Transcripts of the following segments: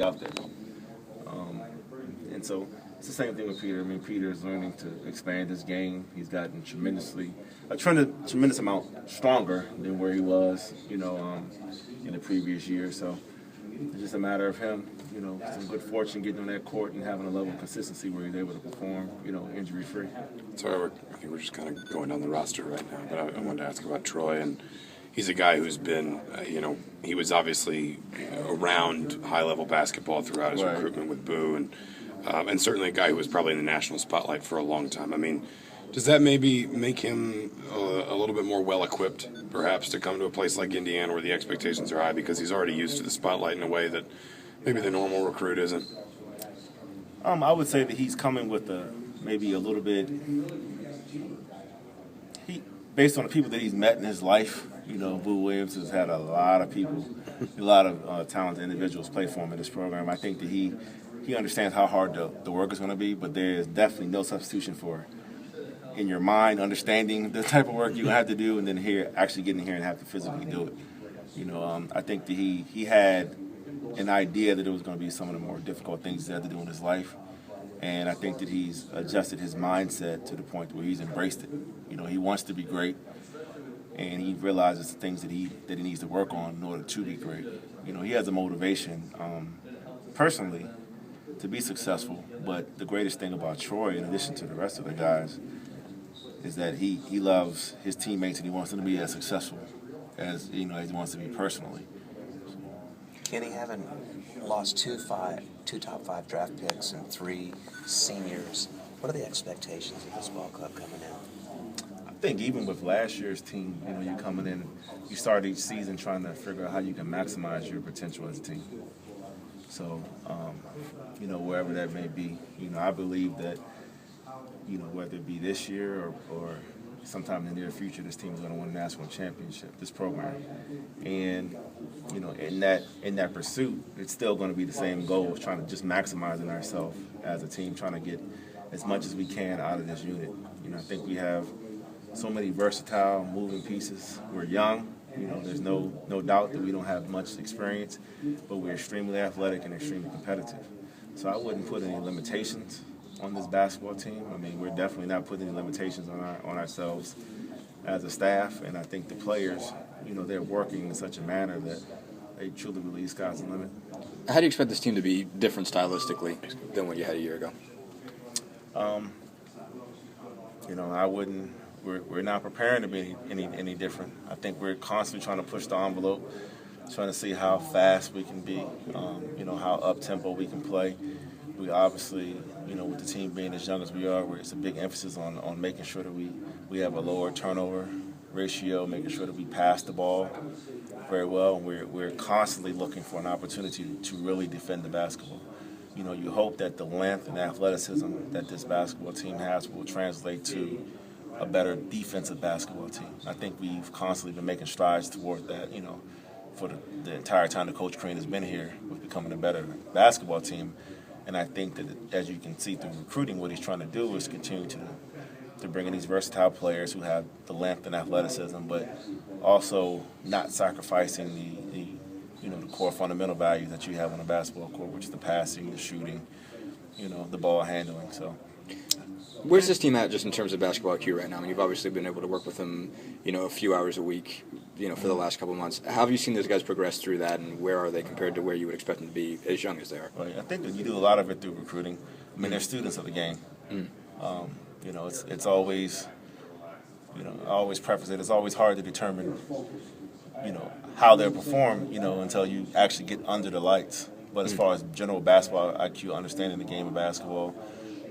out there. Um, and so it's the same thing with Peter. I mean, Peter is learning to expand his game. He's gotten tremendous amount stronger than where he was, in the previous year. So it's just a matter of him, some good fortune getting on that court and having a level of consistency where he's able to perform, injury free. So I think we're just kind of going down the roster right now, but I wanted to ask about Troy, and he's a guy who's been, he was obviously around high-level basketball throughout his recruitment with Boo, and certainly a guy who was probably in the national spotlight for a long time. I mean, does that maybe make him a little bit more well-equipped, perhaps, to come to a place like Indiana where the expectations are high because he's already used to the spotlight in a way that maybe the normal recruit isn't? I would say that he's coming with maybe a little bit, based on the people that he's met in his life. Boo Williams has had a lot of people, a lot of talented individuals play for him in this program. I think that he understands how hard the work is going to be, but there is definitely no substitution for, in your mind, understanding the type of work you're going to have to do, and then actually getting here and have to physically do it. I think that he had an idea that it was going to be some of the more difficult things he had to do in his life, and I think that he's adjusted his mindset to the point where he's embraced it. He wants to be great, and he realizes the things that he needs to work on in order to be great. He has a motivation, personally, to be successful, but the greatest thing about Troy, in addition to the rest of the guys, is that he loves his teammates and he wants them to be as successful as he wants to be personally. Kenny, having lost two top five draft picks and 3 seniors, what are the expectations of this ball club coming out? I think even with last year's team, you coming in, you start each season trying to figure out how you can maximize your potential as a team. So, wherever that may be, I believe that, whether it be this year or sometime in the near future, this team is going to win a national championship, this program. And, in that pursuit, it's still going to be the same goal of trying to just maximizing ourselves as a team, trying to get as much as we can out of this unit. I think we have so many versatile moving pieces. We're young. There's no doubt that we don't have much experience, but we're extremely athletic and extremely competitive. So I wouldn't put any limitations on this basketball team. I mean, we're definitely not putting any limitations on ourselves as a staff, and I think the players, they're working in such a manner that they truly believe sky's the limit. How do you expect this team to be different stylistically than what you had a year ago? I wouldn't. We're not preparing to be any different. I think we're constantly trying to push the envelope, trying to see how fast we can be, how up-tempo we can play. We obviously, with the team being as young as we are, it's a big emphasis on making sure that we have a lower turnover ratio, making sure that we pass the ball very well, and we're constantly looking for an opportunity to really defend the basketball. You hope that the length and athleticism that this basketball team has will translate to a better defensive basketball team. I think we've constantly been making strides toward that, for the entire time that Coach Crean has been here, with becoming a better basketball team. And I think that, as you can see through recruiting, what he's trying to do is continue to bring in these versatile players who have the length and athleticism, but also not sacrificing the core fundamental values that you have on a basketball court, which is the passing, the shooting, the ball handling. So, where's this team at just in terms of basketball IQ right now? I mean, you've obviously been able to work with them, a few hours a week, for the last couple of months. How have you seen those guys progress through that, and where are they compared to where you would expect them to be as young as they are? Well, I think that you do a lot of it through recruiting. I mean, they're students of the game. It's always, I always preface it, it's always hard to determine, how they'll perform, until you actually get under the lights. But as far as general basketball IQ, understanding the game of basketball,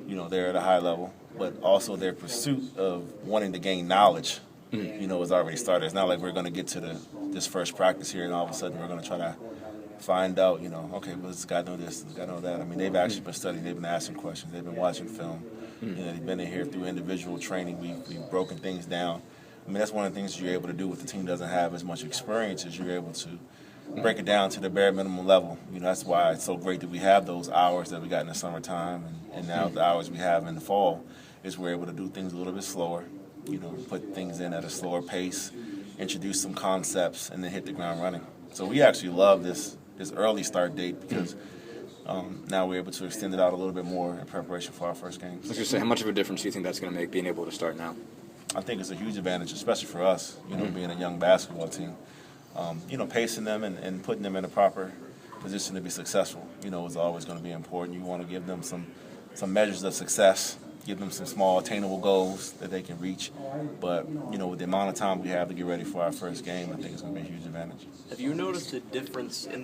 they're at a high level. But also their pursuit of wanting to gain knowledge, has already started. It's not like we're going to get to this first practice here and all of a sudden we're going to try to find out, okay, well, this guy know this, this guy know that. I mean, they've actually been studying, they've been asking questions, they've been watching film. They've been in here through individual training. We've broken things down. I mean, that's one of the things you're able to do with the team doesn't have as much experience, is you're able to break it down to the bare minimum level. That's why it's so great that we have those hours that we got in the summertime and now the hours we have in the fall, is we're able to do things a little bit slower, put things in at a slower pace, introduce some concepts, and then hit the ground running. So we actually love this early start date because now we're able to extend it out a little bit more in preparation for our first game. I was going to say, how much of a difference do you think that's going to make being able to start now? I think it's a huge advantage, especially for us, being a young basketball team. Pacing them and putting them in a proper position to be successful, is always going to be important. You want to give them some measures of success, give them some small attainable goals that they can reach. But, with the amount of time we have to get ready for our first game, I think it's going to be a huge advantage. Have you noticed a difference in